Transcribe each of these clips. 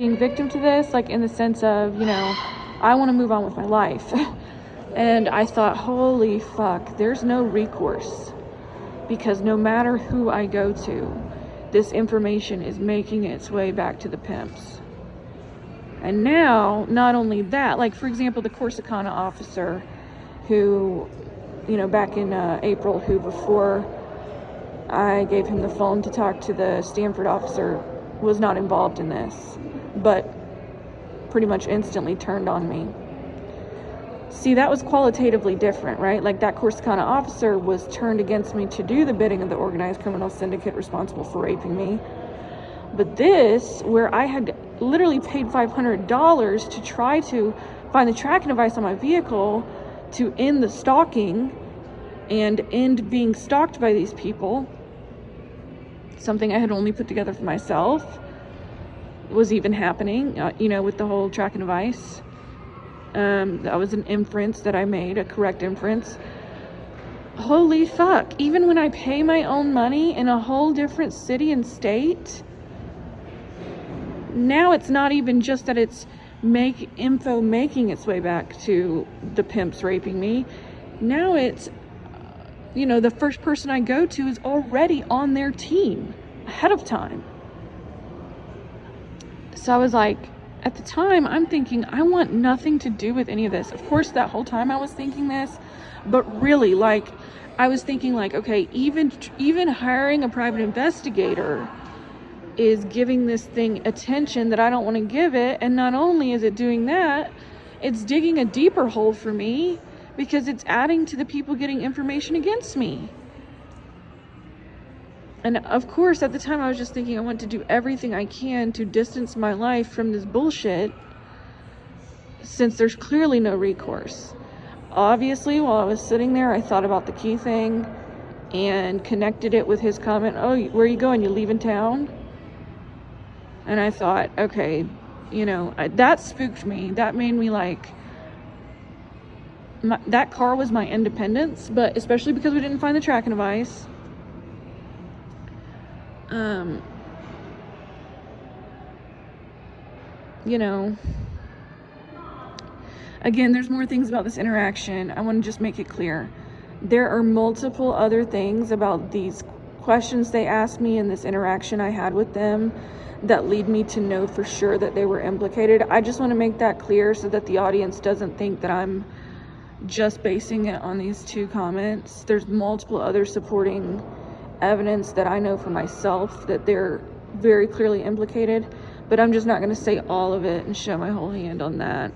being victim to this, like in the sense of, I want to move on with my life. And I thought, holy fuck, there's no recourse, because no matter who I go to, this information is making its way back to the pimps. And now, not only that, like for example, the Corsicana officer who, back in April, who before I gave him the phone to talk to the Stanford officer, was not involved in this, but pretty much instantly turned on me. See, that was qualitatively different, right? Like that Corsicana officer was turned against me to do the bidding of the organized criminal syndicate responsible for raping me. But this, where I had literally paid $500 to try to find the tracking device on my vehicle to end the stalking and end being stalked by these people, something I had only put together for myself, was even happening, with the whole tracking device. That was an inference that I made, a correct inference. Holy fuck, even when I pay my own money in a whole different city and state, now it's not even just that it's info making its way back to the pimps raping me. Now it's, the first person I go to is already on their team ahead of time. So I was like, at the time, I'm thinking, I want nothing to do with any of this. Of course, that whole time I was thinking this, but really, I was thinking, okay, even hiring a private investigator is giving this thing attention that I don't want to give it. And not only is it doing that, it's digging a deeper hole for me, because it's adding to the people getting information against me. And of course, at the time, I was just thinking I want to do everything I can to distance my life from this bullshit, since there's clearly no recourse. Obviously, while I was sitting there, I thought about the key thing and connected it with his comment, "Oh, where are you going? You leaving town?" And I thought, okay, that spooked me. That made me that car was my independence, but especially because we didn't find the tracking device. Again, there's more things about this interaction. I want to just make it clear. There are multiple other things about these questions they asked me and this interaction I had with them that lead me to know for sure that they were implicated. I just want to make that clear so that the audience doesn't think that I'm just basing it on these two comments. There's multiple other supporting evidence that I know for myself that they're very clearly implicated, but I'm just not going to say all of it and show my whole hand on that.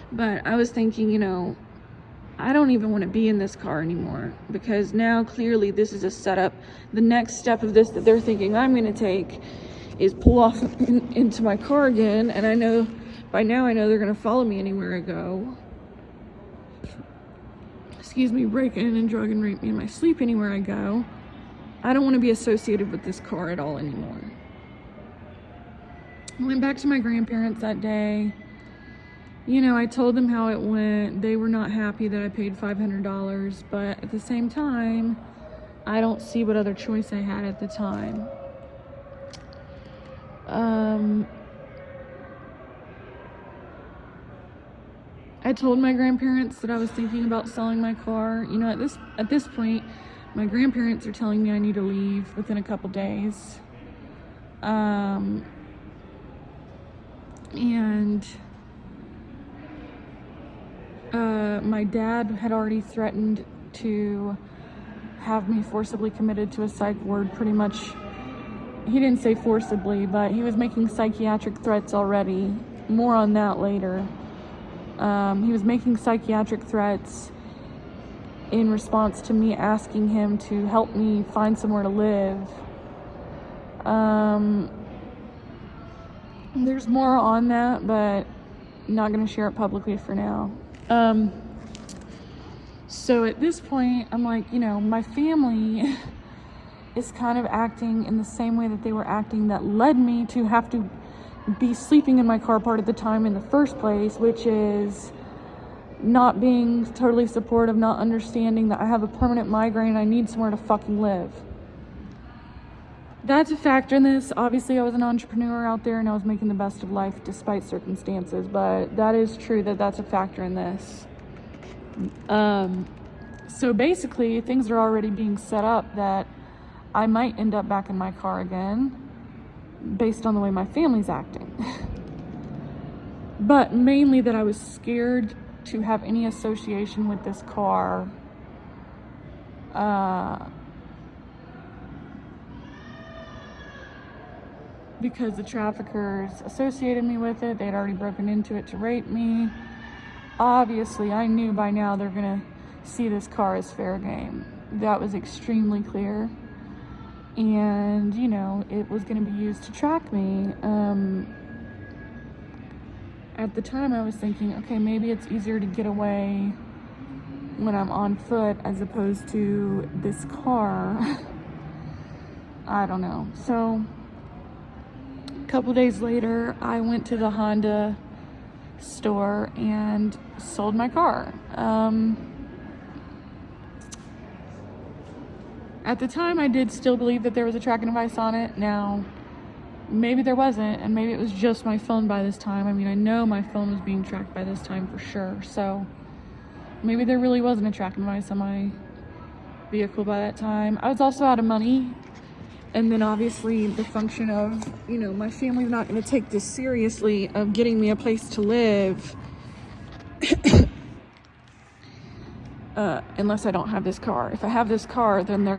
But I was thinking, I don't even want to be in this car anymore, because now clearly this is a setup. The next step of this that they're thinking I'm going to take is pull off into my car again, and by now I know they're going to follow me anywhere I go. Break in and drug and rape me in my sleep anywhere I go. I don't want to be associated with this car at all anymore. I went back to my grandparents that day. I told them how it went. They were not happy that I paid $500, but at the same time, I don't see what other choice I had at the time. I told my grandparents that I was thinking about selling my car. At this point, my grandparents are telling me I need to leave within a couple days. And my dad had already threatened to have me forcibly committed to a psych ward, pretty much. He didn't say forcibly, but he was making psychiatric threats already. More on that later. He was making psychiatric threats in response to me asking him to help me find somewhere to live. There's more on that, but I'm not going to share it publicly for now. So at this point, I'm like, my family is kind of acting in the same way that they were acting that led me to have to be sleeping in my car part of the time in the first place, which is not being totally supportive, not understanding that I have a permanent migraine and I need somewhere to fucking live. that's a factor in this. Obviously, I was an entrepreneur out there and I was making the best of life despite circumstances, but that is true that that's a factor in this. So basically, things are already being set up that I might end up back in my car again based on the way my family's acting. But mainly that I was scared to have any association with this car. Because the traffickers associated me with it. They'd already broken into it to rape me. Obviously, I knew by now they're gonna see this car as fair game. That was extremely clear. And, you know, it was gonna be used to track me. At the time, I was thinking, okay, maybe it's easier to get away when I'm on foot as opposed to this car. I don't know. So, a couple days later, I went to the Honda store and sold my car. At the time, I did still believe that there was a tracking device on it. Now, maybe there wasn't, and maybe it was just my phone by this time. I mean, I know my phone was being tracked by this time for sure. So maybe there really wasn't a tracking device on my vehicle by that time. I was also out of money. And then obviously the function of, you know, my family's not going to take this seriously of getting me a place to live unless I don't have this car. If I have this car, then they're